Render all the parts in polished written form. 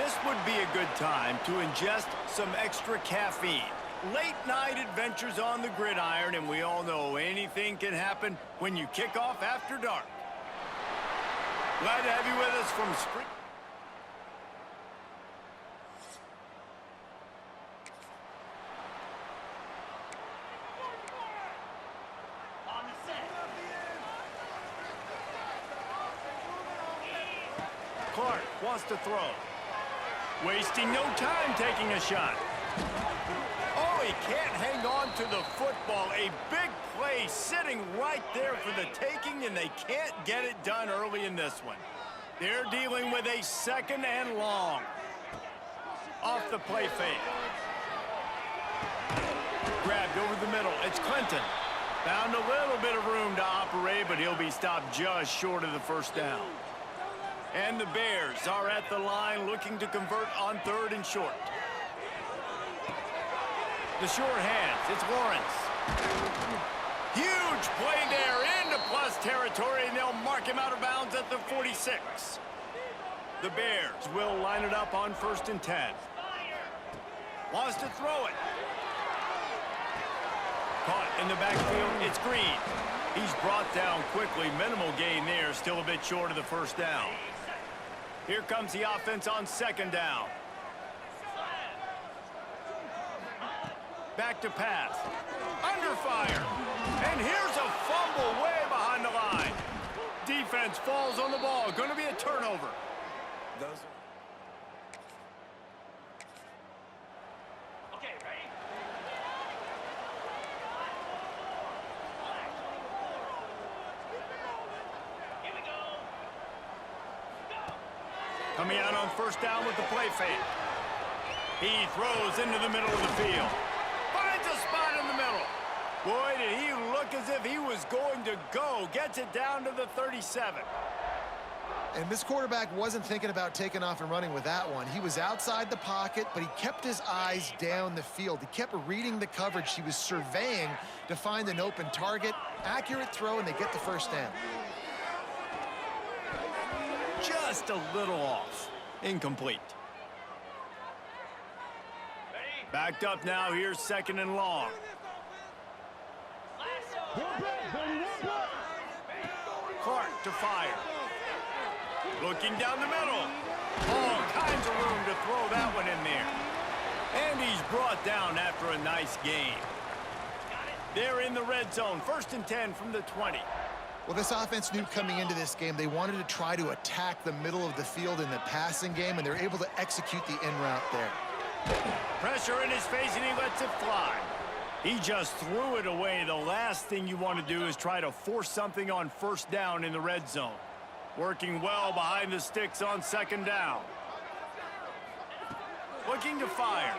This would be a good time to ingest some extra caffeine. Late night adventures on the gridiron, and we all know anything can happen when you kick off after dark. Glad to have you with us from Spring. Clark wants to throw. Wasting no time taking a shot. Oh, he can't hang on to the football. A big play sitting right there for the taking, and they can't get it done early in this one. They're dealing with a second and long. Off the play fake. Grabbed over the middle. It's Clinton. Found a little bit of room to operate, but he'll be stopped just short of the first down. And the Bears are at the line looking to convert on 3rd and short. The short hands, it's Lawrence. Huge play there into plus territory, and they'll mark him out of bounds at the 46. The Bears will line it up on 1st and 10. Wants to throw it. Caught in the backfield, it's Green. He's brought down quickly, minimal gain there, still a bit short of the first down. Here comes the offense on 2nd down. Back to pass. Under fire. And here's a fumble way behind the line. Defense falls on the ball. Going to be a turnover. Okay, ready? Here we go. Coming out on 1st down with the play fake. He throws into the middle of the field. Finds a spot in the middle. Boy, did he look as if he was going to go. Gets it down to the 37. And this quarterback wasn't thinking about taking off and running with that one. He was outside the pocket, but he kept his eyes down the field. He kept reading the coverage. He was surveying to find an open target. Accurate throw, and they get the first down. Just a little off. Incomplete. Backed up now. Here's 2nd and long. Clark to fire. Looking down the middle. All kinds of room to throw that one in there. And he's brought down after a nice gain. They're in the red zone. 1st and 10 from the 20. Well, this offense knew coming into this game they wanted to try to attack the middle of the field in the passing game, and they're able to execute the in route there. Pressure in his face, and he lets it fly. He just threw it away. The last thing you want to do is try to force something on 1st down in the red zone. Working well behind the sticks on 2nd down. Looking to fire.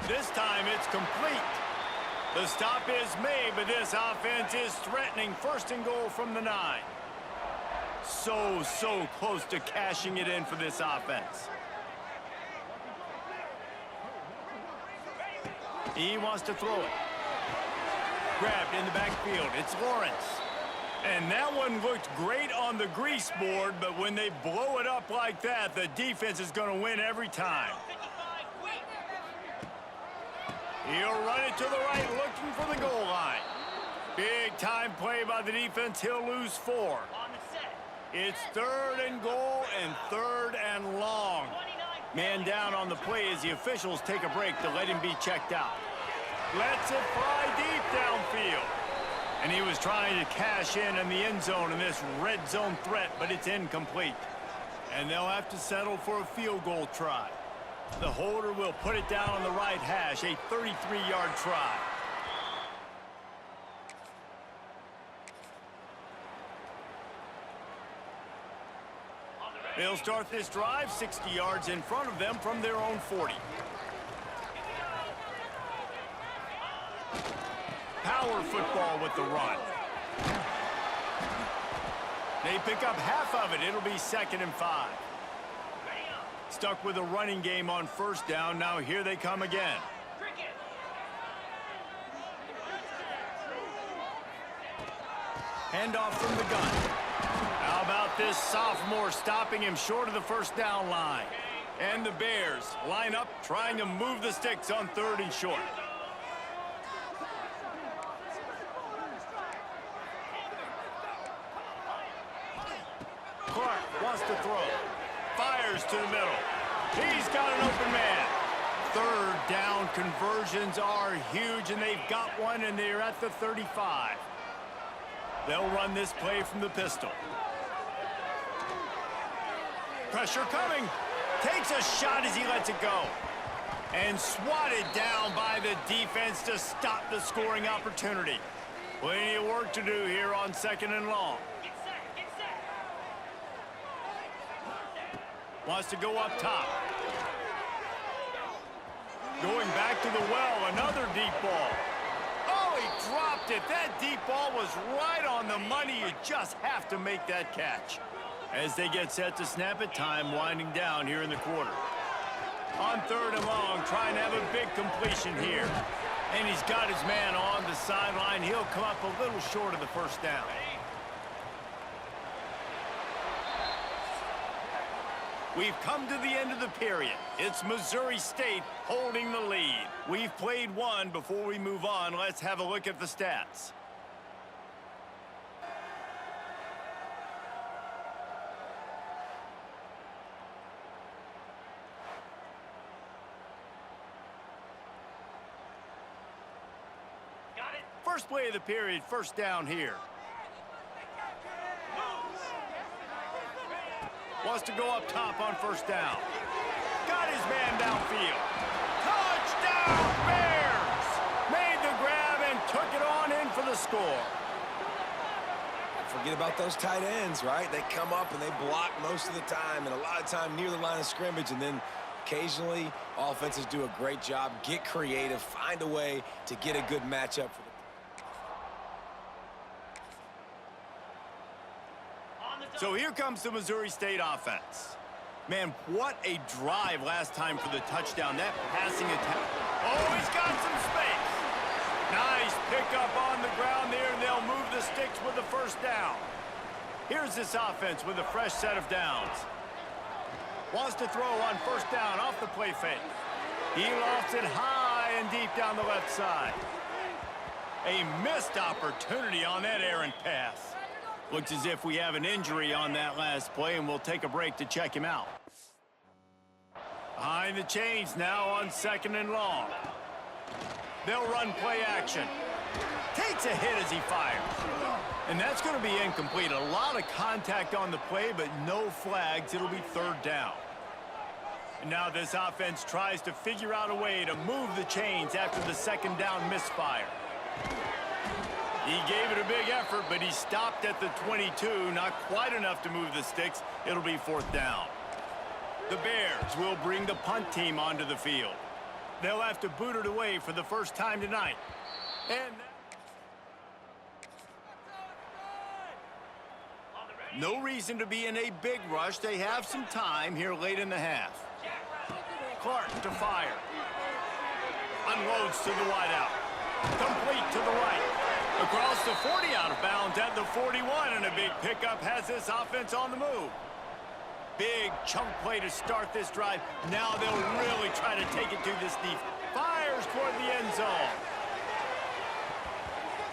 This time it's complete. The stop is made, but this offense is threatening 1st and goal from the 9. So close to cashing it in for this offense. He wants to throw it. Grabbed in the backfield. It's Lawrence. And that one looked great on the grease board, but when they blow it up like that, the defense is going to win every time. He'll run it to the right, looking for the goal line. Big time play by the defense. He'll lose 4. It's 3rd and goal and 3rd and long. Man down on the play as the officials take a break to let him be checked out. Lets it fly deep downfield. And he was trying to cash in the end zone in this red zone threat, but it's incomplete. And they'll have to settle for a field goal try. The holder will put it down on the right hash, a 33-yard try. They'll start this drive 60 yards in front of them from their own 40. Power football with the run. They pick up half of it. It'll be 2nd and 5. Stuck with a running game on 1st down. Now here they come again. Handoff from the gun. Out about this sophomore stopping him short of the first down line? And the Bears line up trying to move the sticks on 3rd and short. Clark wants to throw. Fires to the middle. He's got an open man. 3rd down conversions are huge, and they've got one, and they're at the 35. They'll run this play from the pistol. Pressure coming. Takes a shot as he lets it go. And swatted down by the defense to stop the scoring opportunity. Plenty of work to do here on 2nd and long. Get set, get set. Wants to go up top. Going back to the well, another deep ball. Oh, he dropped it. That deep ball was right on the money. You just have to make that catch. As they get set to snap it, time winding down here in the quarter. On 3rd and long, trying to have a big completion here. And he's got his man on the sideline. He'll come up a little short of the first down. We've come to the end of the period. It's Missouri State holding the lead. We've played one. Before we move on, let's have a look at the stats. Got it. First play of the period, first down here. Wants to go up top on first down. Got his man downfield. Touchdown, Bears! Made the grab and took it on in for the score. Forget about those tight ends, right? They come up and they block most of the time, and a lot of time near the line of scrimmage, and then occasionally offenses do a great job, get creative, find a way to get a good matchup for the So here comes the Missouri State offense. Man, what a drive last time for the touchdown. That passing attack. Oh, he's got some space. Nice pickup on the ground there, and they'll move the sticks with the first down. Here's this offense with a fresh set of downs. Wants to throw on first down off the play fake. He lofts it high and deep down the left side. A missed opportunity on that errant pass. Looks as if we have an injury on that last play, and we'll take a break to check him out. Behind the chains now on 2nd and long. They'll run play action. Takes a hit as he fires. And that's going to be incomplete. A lot of contact on the play, but no flags. It'll be 3rd down. And now this offense tries to figure out a way to move the chains after the 2nd down misfire. He gave it a big effort, but he stopped at the 22. Not quite enough to move the sticks. It'll be 4th down. The Bears will bring the punt team onto the field. They'll have to boot it away for the first time tonight. And no reason to be in a big rush. They have some time here late in the half. Clark to fire. Unloads to the wideout. Complete to the right. Across the 40, out of bounds at the 41, and a big pickup has this offense on the move. Big chunk play to start this drive. Now they'll really try to take it to this deep. Fires toward the end zone.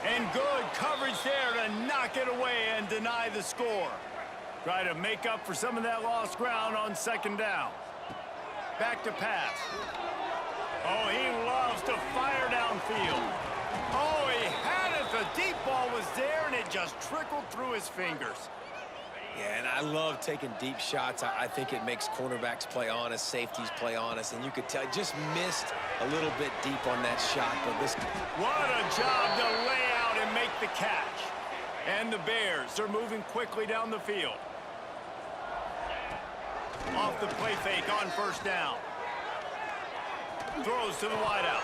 And good coverage there to knock it away and deny the score. Try to make up for some of that lost ground on 2nd down. Back to pass. Oh, he loves to fire downfield. Oh, he had it. The deep ball was there, and it just trickled through his fingers. Yeah, and I love taking deep shots. I think it makes cornerbacks play honest, safeties play honest, and you could tell just missed a little bit deep on that shot. But this, what a job to lay out and make the catch. And the Bears are moving quickly down the field. Off the play fake on first down. Throws to the wideout.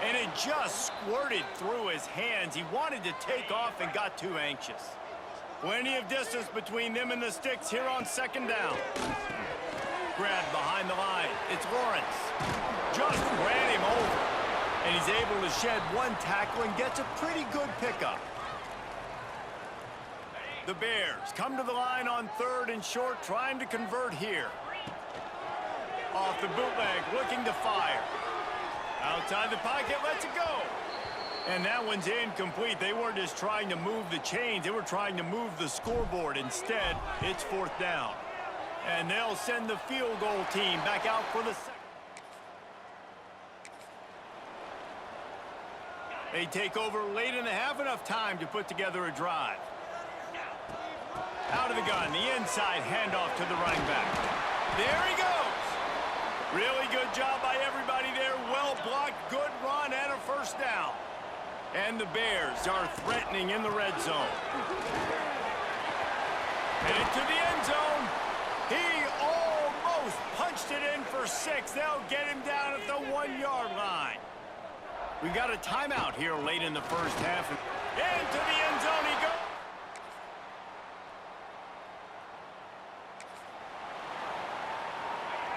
And it just squirted through his hands. He wanted to take off and got too anxious. Plenty of distance between them and the sticks here on 2nd down. Grabbed behind the line. It's Lawrence. Just ran him over. And he's able to shed one tackle and gets a pretty good pickup. The Bears come to the line on 3rd and short, trying to convert here. Off the bootleg, looking to fire. Outside the pocket, lets it go. And that one's incomplete. They weren't just trying to move the chains. They were trying to move the scoreboard. Instead, it's 4th down. And they'll send the field goal team back out for the second. They take over late in the half, enough time to put together a drive. Out of the gun, the inside handoff to the running back. There he goes. Really good job by everybody there. Well blocked, good run, and a 1st down. And the Bears are threatening in the red zone. Headed to the end zone. He almost punched it in for 6. They'll get him down at the 1-yard line. We got a timeout here late in the first half. Into the end zone he goes.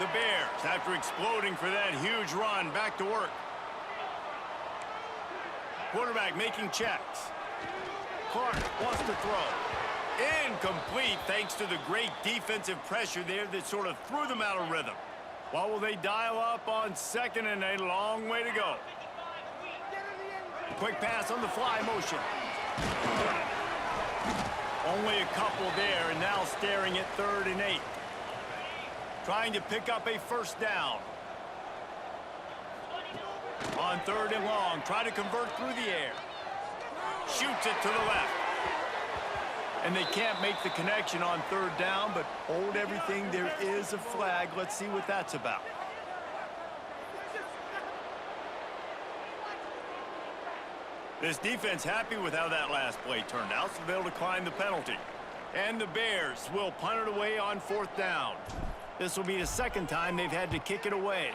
The Bears, after exploding for that huge run, back to work. Quarterback making checks. Clark wants to throw. Incomplete thanks to the great defensive pressure there that sort of threw them out of rhythm. What will they dial up on 2nd and a long way to go? Quick pass on the fly motion. Only a couple there, and now staring at 3rd and 8. Trying to pick up a 1st down. On 3rd and long, try to convert through the air. Shoots it to the left. And they can't make the connection on 3rd down, but hold everything. There is a flag. Let's see what that's about. This defense happy with how that last play turned out, so they'll decline the penalty. And the Bears will punt it away on 4th down. This will be the 2nd time they've had to kick it away.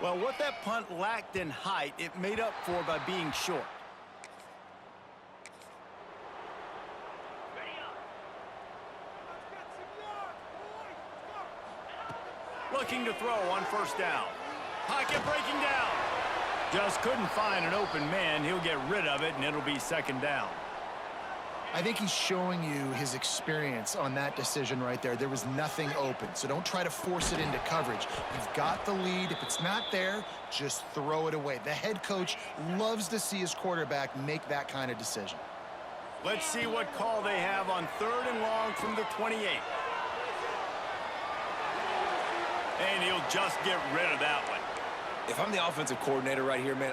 Well, what that punt lacked in height, it made up for by being short. Looking to throw on 1st down. Pocket breaking down. Just couldn't find an open man. He'll get rid of it, and it'll be 2nd down. I think he's showing you his experience on that decision right there. There was nothing open, so don't try to force it into coverage. You've got the lead. If it's not there, just throw it away. The head coach loves to see his quarterback make that kind of decision. Let's see what call they have on 3rd and long from the 28. And he'll just get rid of that one. If I'm the offensive coordinator right here, man,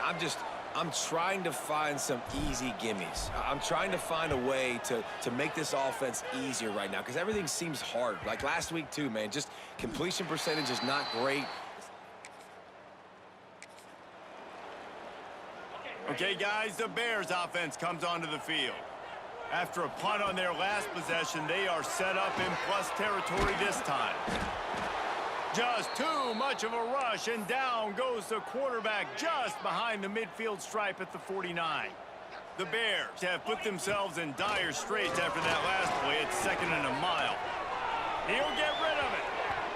I'm trying to find some easy gimmies. I'm trying to find a way to make this offense easier right now because everything seems hard. Like last week, too, man. Just completion percentage is not great. Okay, guys, the Bears offense comes onto the field. After a punt on their last possession, they are set up in plus territory this time. Just too much of a rush, and down goes the quarterback just behind the midfield stripe at the 49. The Bears have put themselves in dire straits after that last play at 2nd and a mile. He'll get rid of it,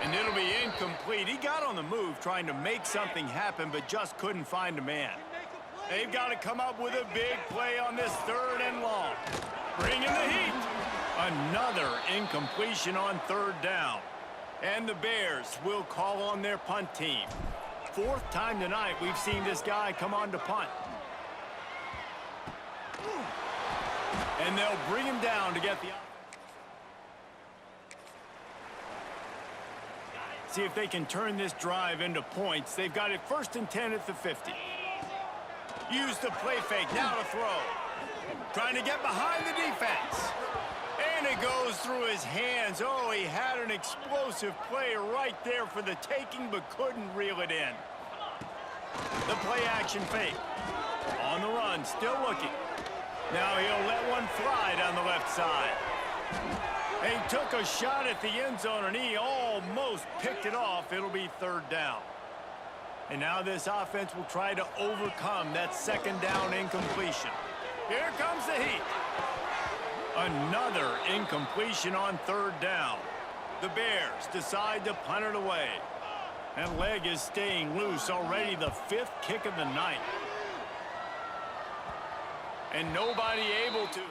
and it'll be incomplete. He got on the move trying to make something happen, but just couldn't find a man. They've got to come up with a big play on this 3rd and long. Bring in the heat. Another incompletion on 3rd down. And the Bears will call on their punt team. 4th time tonight we've seen this guy come on to punt. And they'll bring him down to get the... See if they can turn this drive into points. They've got it 1st and 10 at the 50. Use the play fake, now to throw. Trying to get behind the defense. And it goes through his hands. Oh, he had an explosive play right there for the taking, but couldn't reel it in. The play action fake. On the run, still looking. Now he'll let one fly down the left side. He took a shot at the end zone, and he almost picked it off. It'll be 3rd down. And now this offense will try to overcome that 2nd down incompletion. Here comes the heat. Another incompletion on 3rd down. The Bears decide to punt it away. That leg is staying loose already, the 5th kick of the night. And nobody able to...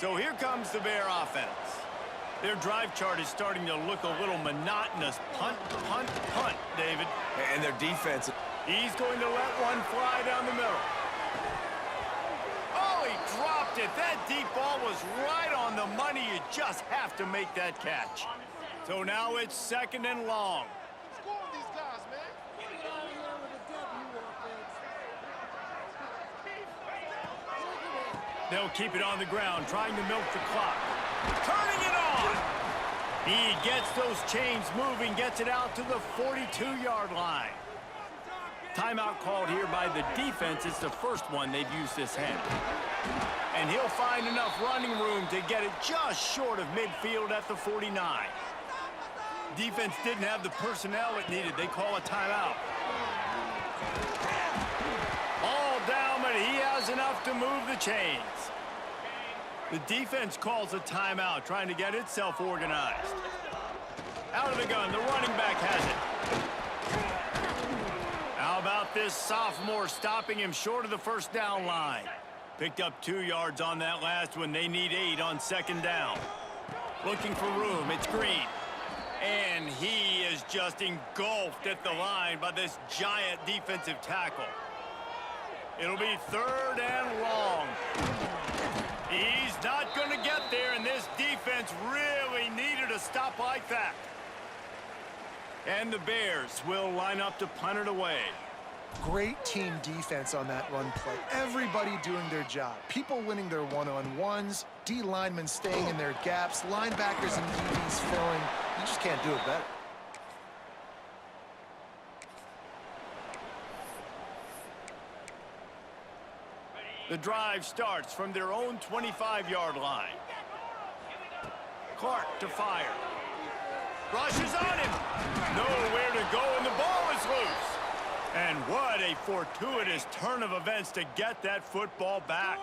So here comes the Bear offense. Their drive chart is starting to look a little monotonous. Punt, punt, punt, David. And their defense. He's going to let one fly down the middle. Oh, he dropped it. That deep ball was right on the money. You just have to make that catch. So now it's 2nd and long. They'll keep it on the ground, trying to milk the clock. Turning it on! He gets those chains moving, gets it out to the 42-yard line. Timeout called here by the defense. It's the first one they've used this half. And he'll find enough running room to get it just short of midfield at the 49. Defense didn't have the personnel it needed. They call a timeout. All down, but he has enough to move the chains. The defense calls a timeout, trying to get itself organized. Out of the gun, the running back has it. How about this sophomore stopping him short of the first down line? Picked up 2 yards on that last one. They need 8 on 2nd down. Looking for room. It's Green. And he is just engulfed at the line by this giant defensive tackle. It'll be 3rd and long. He's not going to get there, and this defense really needed a stop like that. And the Bears will line up to punt it away. Great team defense on that run play. Everybody doing their job. People winning their one-on-ones, D linemen staying in their gaps, linebackers and DBs filling. You just can't do it better. The drive starts from their own 25-yard line. Clark to fire. Rushes on him. Nowhere to go, and the ball is loose. And what a fortuitous turn of events to get that football back.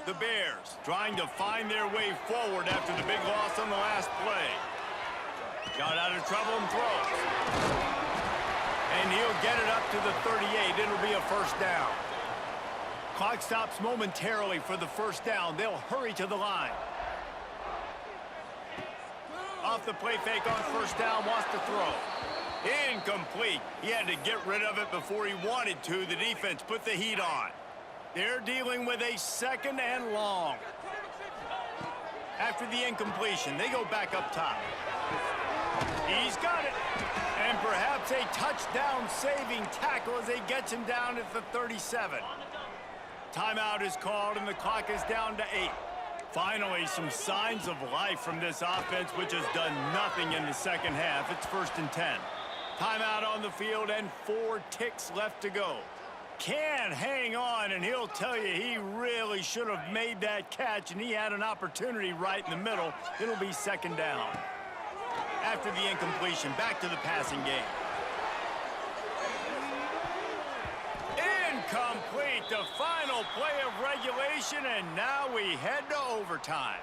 The Bears trying to find their way forward after the big loss on the last play. Got out of trouble and throws. And he'll get it up to the 38. It'll be a first down. Clock stops momentarily for the first down. They'll hurry to the line. Off the play fake on first down, wants to throw. Incomplete. He had to get rid of it before he wanted to. The defense put the heat on. They're dealing with a 2nd and long. After the incompletion, they go back up top. He's got it. And perhaps a touchdown-saving tackle as they gets him down at the 37. Timeout is called, and the clock is down to 8. Finally, some signs of life from this offense, which has done nothing in the second half. It's 1st and 10. Timeout on the field and 4 ticks left to go. Can't hang on, and he'll tell you he really should have made that catch, and he had an opportunity right in the middle. It'll be 2nd down. After the incompletion, back to the passing game. Incomplete, the final play of regulation, and now we head to overtime.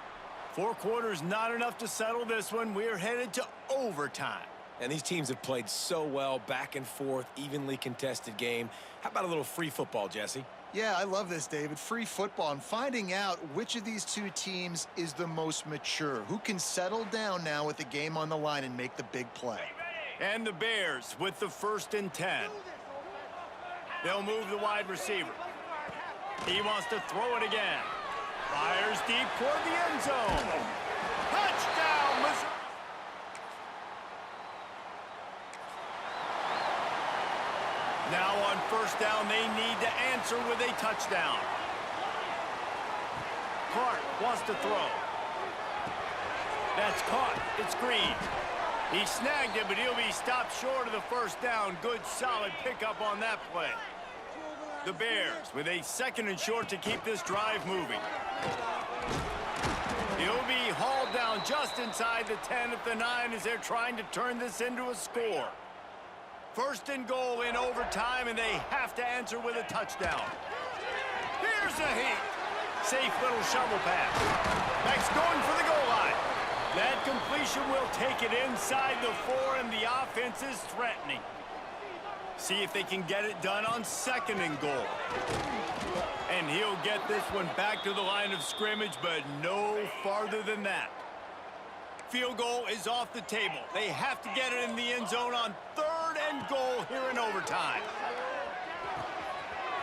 4 quarters not enough to settle this one. We're headed to overtime. And these teams have played so well, back and forth, evenly contested game. How about a little free football, Jesse? Yeah, I love this, David. Free football and finding out which of these 2 teams is the most mature, who can settle down now with the game on the line and make the big play. And the Bears with the 1st and 10. They'll move the wide receiver. He wants to throw it again. Fires deep toward the end zone. Touchdown, Missouri. Now on first down, they need to answer with a touchdown. Clark wants to throw. That's caught. It's Green. He snagged it, but he'll be stopped short of the first down. Good, solid pickup on that play. The Bears with a 2nd and short to keep this drive moving. He'll be hauled down just inside the 10 at the 9 as they're trying to turn this into a score. 1st and goal in overtime, and they have to answer with a touchdown. Here's a heat. Safe little shovel pass. Next going for the goal line. That completion will take it inside the 4, and the offense is threatening. See if they can get it done on 2nd and goal. And he'll get this one back to the line of scrimmage, but no farther than that. Field goal is off the table. They have to get it in the end zone on 3rd and goal here in overtime.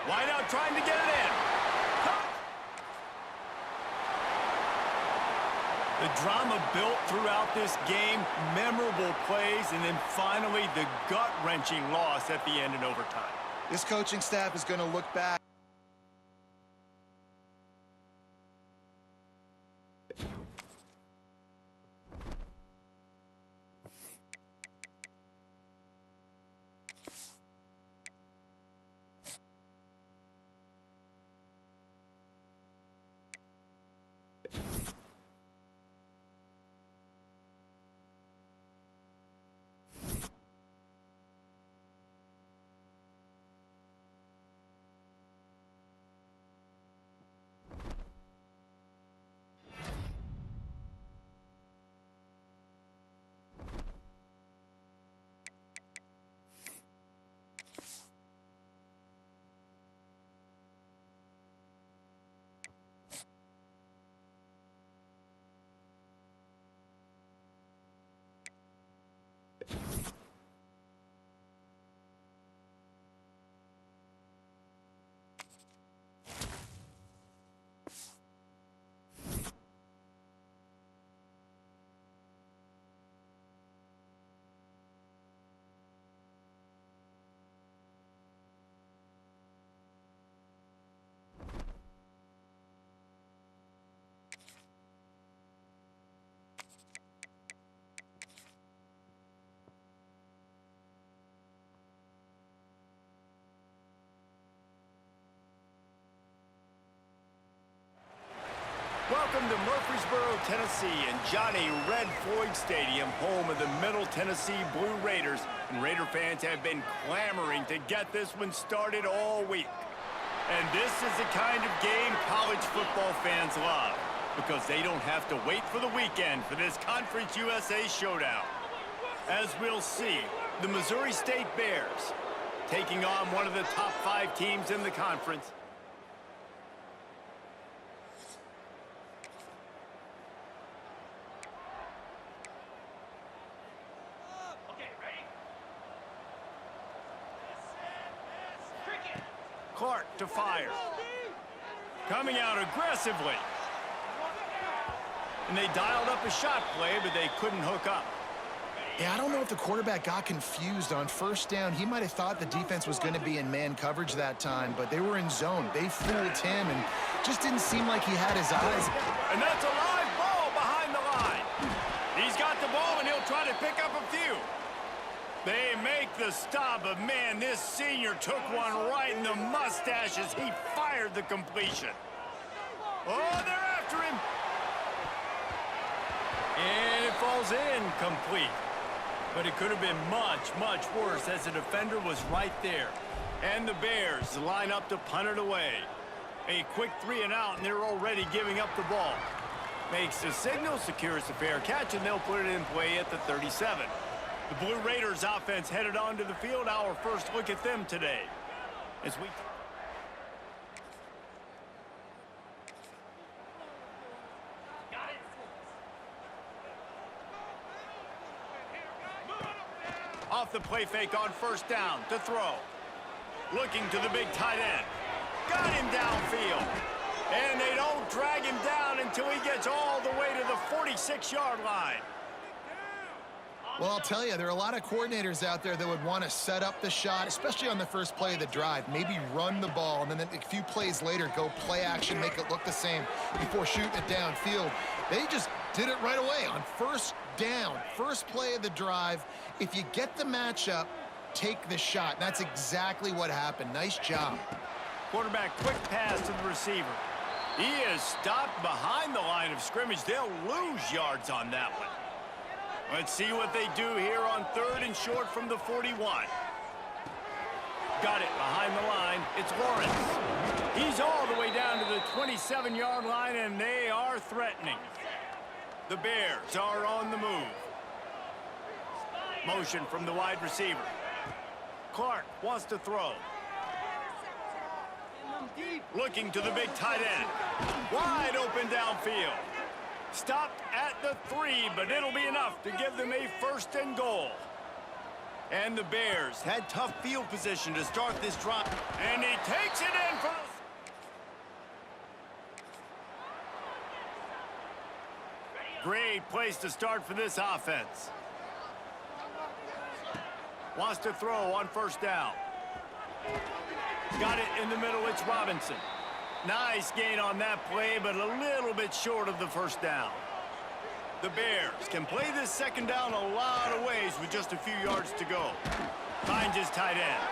Wideout trying to get it in. The drama built throughout this game, memorable plays, and then finally the gut-wrenching loss at the end in overtime. This coaching staff is going to look back. Welcome to Murfreesboro, Tennessee, and Johnny Red Floyd Stadium, home of the Middle Tennessee Blue Raiders. And Raider fans have been clamoring to get this one started all week. And this is the kind of game college football fans love, because they don't have to wait for the weekend for this Conference USA showdown. As we'll see, the Missouri State Bears taking on one of the top 5 teams in the conference. Clark to fire. Coming out aggressively. And they dialed up a shot play, but they couldn't hook up. Yeah, I don't know if the quarterback got confused on 1st down. He might have thought the defense was going to be in man coverage that time, but they were in zone. They fooled him and just didn't seem like he had his eyes. And that's a live ball behind the line. He's got the ball, and he'll try to pick up a few. They make the stop, but man, this senior took one right in the mustache as he fired the completion. Oh, they're after him. And it falls incomplete. But it could have been much, much worse as the defender was right there. And the Bears line up to punt it away. A quick 3 and out, and they're already giving up the ball. Makes the signal, secures the fair catch, and they'll put it in play at the 37. The Blue Raiders offense headed onto the field. Our first look at them today. As we... Off the play fake on 1st down to throw. Looking to the big tight end. Got him downfield. And they don't drag him down until he gets all the way to the 46-yard line. Well, I'll tell you, there are a lot of coordinators out there that would want to set up the shot, especially on the first play of the drive. Maybe run the ball, and then a few plays later, go play action, make it look the same before shooting it downfield. They just did it right away on 1st down, first play of the drive. If you get the matchup, take the shot. And that's exactly what happened. Nice job. Quarterback quick pass to the receiver. He is stopped behind the line of scrimmage. They'll lose yards on that one. Let's see what they do here on 3rd and short from the 41. Got it behind the line. It's Lawrence. He's all the way down to the 27-yard line, and they are threatening. The Bears are on the move. Motion from the wide receiver. Clark wants to throw. Looking to the big tight end. Wide open downfield. Stopped at the 3, but it'll be enough to give them a 1st and goal. And the Bears had tough field position to start this drive. And he takes it in for the... Great place to start for this offense. Wants to throw on 1st down. Got it in the middle, it's Robinson. Nice gain on that play, but a little bit short of the 1st down. The Bears can play this 2nd down a lot of ways with just a few yards to go. Finds his tight end.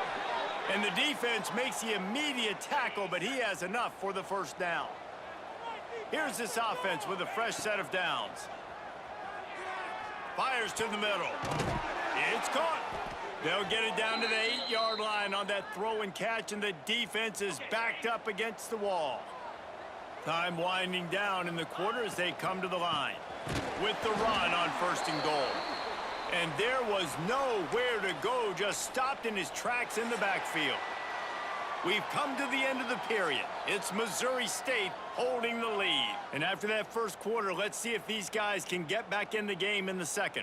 And the defense makes the immediate tackle, but he has enough for the 1st down. Here's this offense with a fresh set of downs. Fires to the middle. It's caught. They'll get it down to the 8-yard line on that throw and catch, and the defense is backed up against the wall. Time winding down in the quarter as they come to the line with the run on 1st and goal. And there was nowhere to go, just stopped in his tracks in the backfield. We've come to the end of the period. It's Missouri State holding the lead. And after that 1st quarter, let's see if these guys can get back in the game in the 2nd.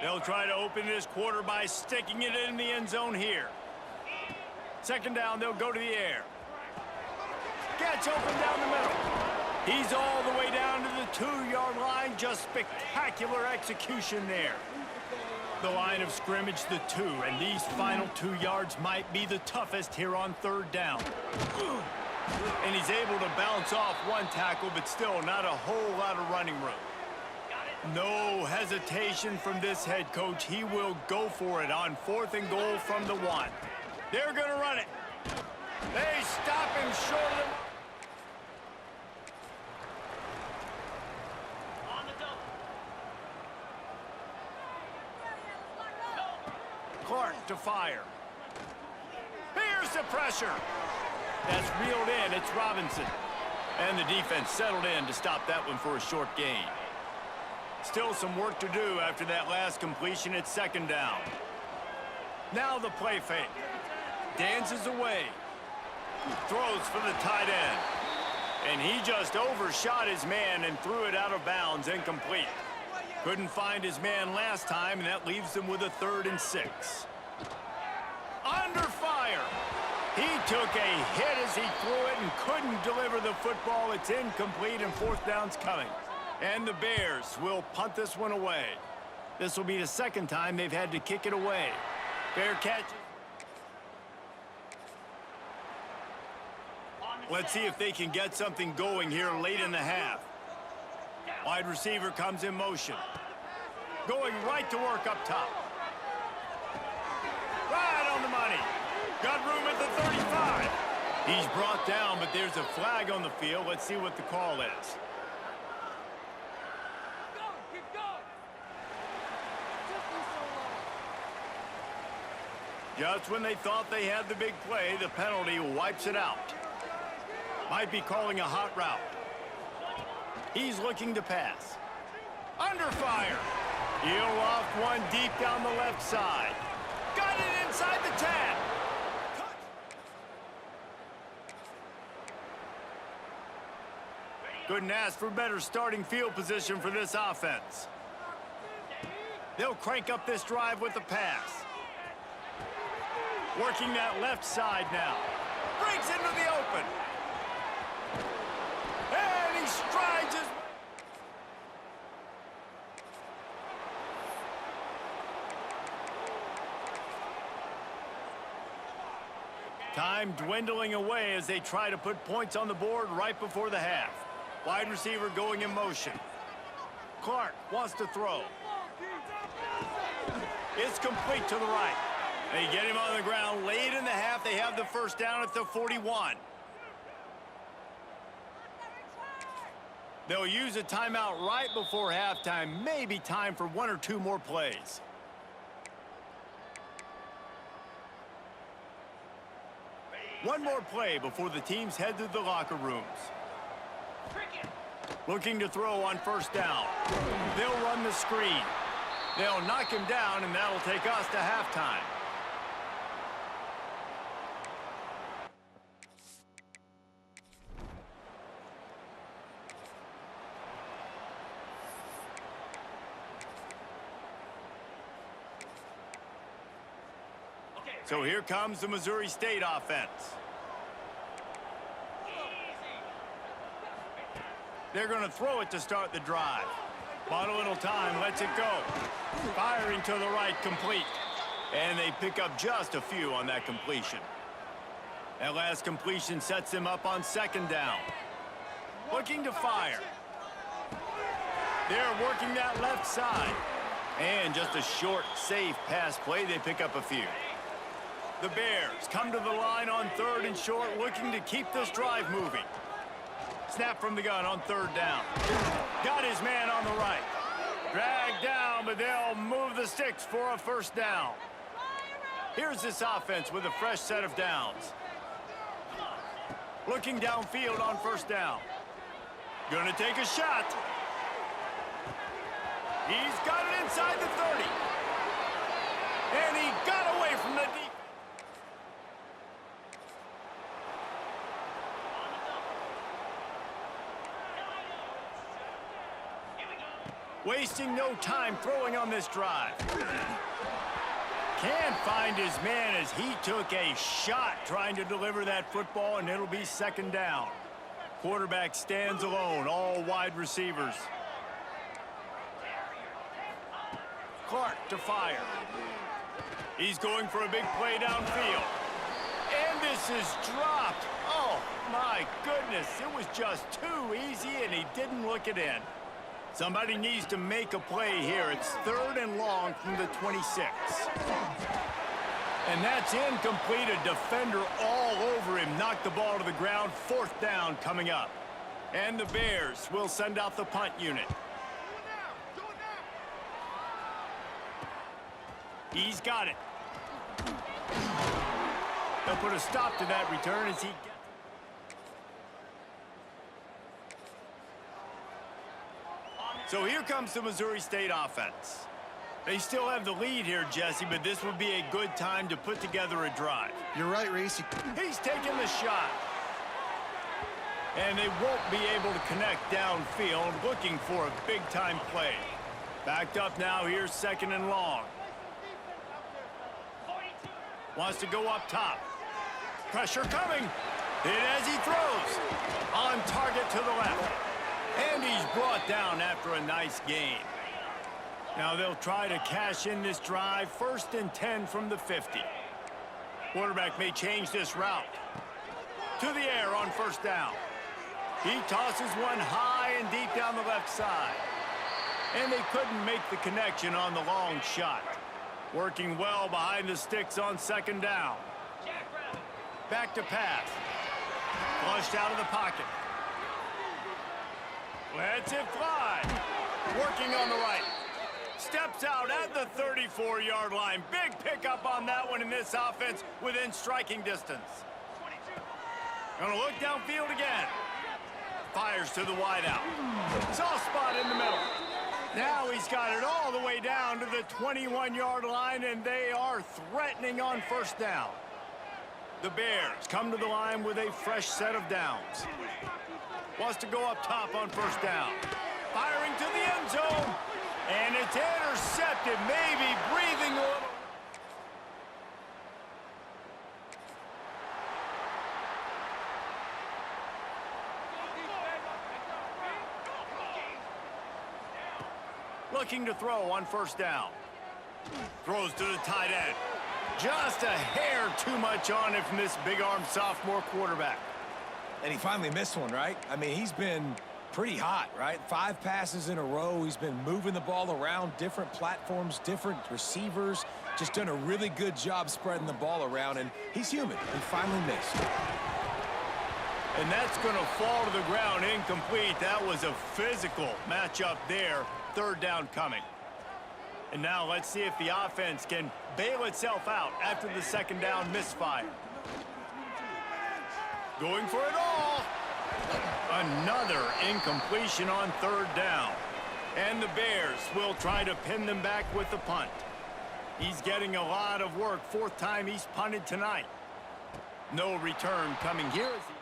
They'll try to open this quarter by sticking it in the end zone here. 2nd down, they'll go to the air. Gets open down the middle. He's all the way down to the 2-yard line. Just spectacular execution there. The line of scrimmage, the 2, and these final 2 yards might be the toughest here on 3rd down. And he's able to bounce off one tackle, but still not a whole lot of running room. No hesitation from this head coach. He will go for it on 4th and goal from the 1. They're going to run it. They stop him short of them. Clark to fire. Here's the pressure. That's reeled in. It's Robinson. And the defense settled in to stop that one for a short gain. Still some work to do after that last completion at 2nd down. Now the play fake. Dances away. Throws for the tight end. And he just overshot his man and threw it out of bounds, incomplete. Couldn't find his man last time, and that leaves them with a 3rd and 6. Under fire. He took a hit as he threw it and couldn't deliver the football. It's incomplete, and 4th down's coming. And the Bears will punt this one away. This will be the 2nd time they've had to kick it away. Fair catch. Let's see if they can get something going here late in the half. Wide receiver comes in motion. Going right to work up top. Right on the money. Got room at the 35. He's brought down, but there's a flag on the field. Let's see what the call is. Just when they thought they had the big play, the penalty wipes it out. Might be calling a hot route. He's looking to pass. Under fire. He'll loft one deep down the left side. Got it inside the 10. Couldn't ask for better starting field position for this offense. They'll crank up this drive with the pass. Working that left side now. Breaks into the open. And he strides his... Time dwindling away as they try to put points on the board right before the half. Wide receiver going in motion. Clark wants to throw. It's complete to the right. They get him on the ground late in the half. They have the 1st down at the 41. They'll use a timeout right before halftime. Maybe time for 1 or 2 more plays. One more play before the teams head to the locker rooms. Looking to throw on first down. They'll run the screen. They'll knock him down, and that'll take us to halftime. So here comes the Missouri State offense. They're going to throw it to start the drive. Bought a little time, lets it go. Firing to the right, complete. And they pick up just a few on that completion. That last completion sets them up on second down. Looking to fire. They're working that left side. And just a short, safe pass play, they pick up a few. The Bears come to the line on third and short, looking to keep this drive moving. Snap from the gun on third down. Got his man on the right. Dragged down, but they'll move the sticks for a first down. Here's this offense with a fresh set of downs. Looking downfield on first down. Gonna take a shot. He's got it inside the 30. And he got away from the defense. Wasting no time throwing on this drive. Can't find his man as he took a shot trying to deliver that football, and it'll be second down. Quarterback stands alone, all wide receivers. Clark to fire. He's going for a big play downfield. And this is dropped. Oh, my goodness. It was just too easy, and he didn't look it in. Somebody needs to make a play here. It's third and long from the 26. And that's incomplete. A defender all over him. Knocked the ball to the ground. Fourth down coming up. And the Bears will send out the punt unit. He's got it. They'll put a stop to that return as he gets. So here comes the Missouri State offense. They still have the lead here, Jesse, but this would be a good time to put together a drive. You're right, Reese. He's taking the shot. And they won't be able to connect downfield, looking for a big-time play. Backed up now, here's second and long. Wants to go up top. Pressure coming. Hit as he throws. On target to the left. And he's brought down after a nice gain. Now they'll try to cash in this drive. First and 10 from the 50. Quarterback may change this route. To the air on first down. He tosses one high and deep down the left side. And they couldn't make the connection on the long shot. Working well behind the sticks on second down. Back to pass. Flushed out of the pocket. Lets it fly. Working on the right. Steps out at the 34-yard line. Big pickup on that one in this offense within striking distance. Gonna look downfield again. Fires to the wideout. Soft spot in the middle. Now he's got it all the way down to the 21-yard line, and they are threatening on first down. The Bears come to the line with a fresh set of downs. Wants to go up top on first down. Firing to the end zone. And it's intercepted, maybe breathing a little. Looking to throw on first down. Throws to the tight end. Just a hair too much on it from this big-armed sophomore quarterback. And he finally missed one, right? I mean, he's been pretty hot, right? 5 passes in a row. He's been moving the ball around different platforms, different receivers. Just done a really good job spreading the ball around, and he's human. He finally missed. And that's going to fall to the ground incomplete. That was a physical matchup there. Third down coming. And now let's see if the offense can bail itself out after the second down misfire. Going for it all. Another incompletion on third down. And the Bears will try to pin them back with the punt. He's getting a lot of work. Fourth time he's punted tonight. No return coming here as he...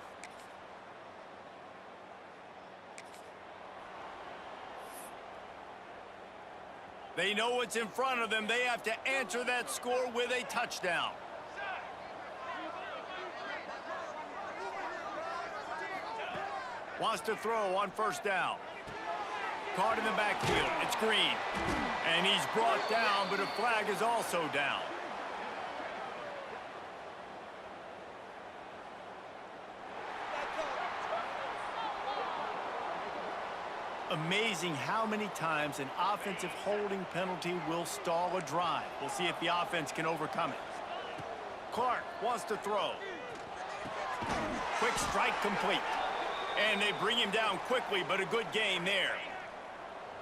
They know what's in front of them. They have to answer that score with a touchdown. Wants to throw on first down. Caught in the backfield. It's Green. And he's brought down, but a flag is also down. Amazing how many times an offensive holding penalty will stall a drive. We'll see if the offense can overcome it. Clark wants to throw. Quick strike complete. And they bring him down quickly, but a good gain there.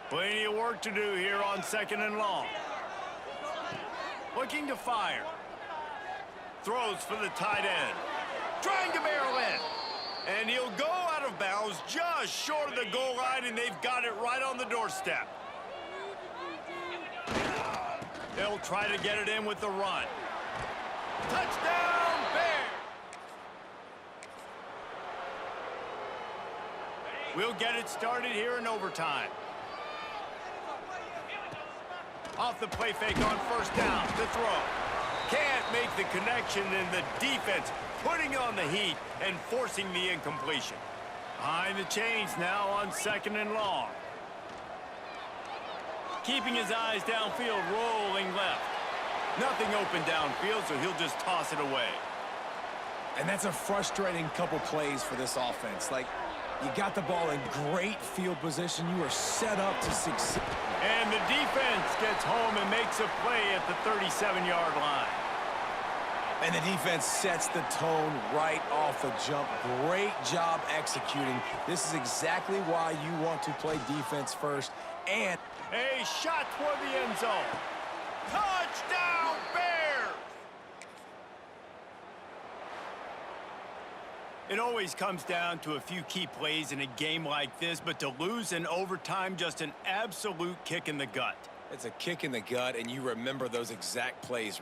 Plenty of work to do here on second and long. Looking to fire. Throws for the tight end. Trying to barrel in. And he'll go out of bounds just short of the goal line, and they've got it right on the doorstep. They'll try to get it in with the run. Touchdown, Bears! We'll get it started here in overtime. Off the play fake on first down to throw. Can't make the connection, and the defense putting on the heat and forcing the incompletion. Behind the chains now on second and long. Keeping his eyes downfield, rolling left. Nothing open downfield, so he'll just toss it away. And that's a frustrating couple plays for this offense. Like, you got the ball in great field position. You are set up to succeed. And the defense gets home and makes a play at the 37-yard line. And the defense sets the tone right off the jump. Great job executing. This is exactly why you want to play defense first. And a shot toward the end zone. Touchdown, Bears! It always comes down to a few key plays in a game like this, but to lose in overtime, just an absolute kick in the gut. it's a kick in the gut, and you remember those exact plays.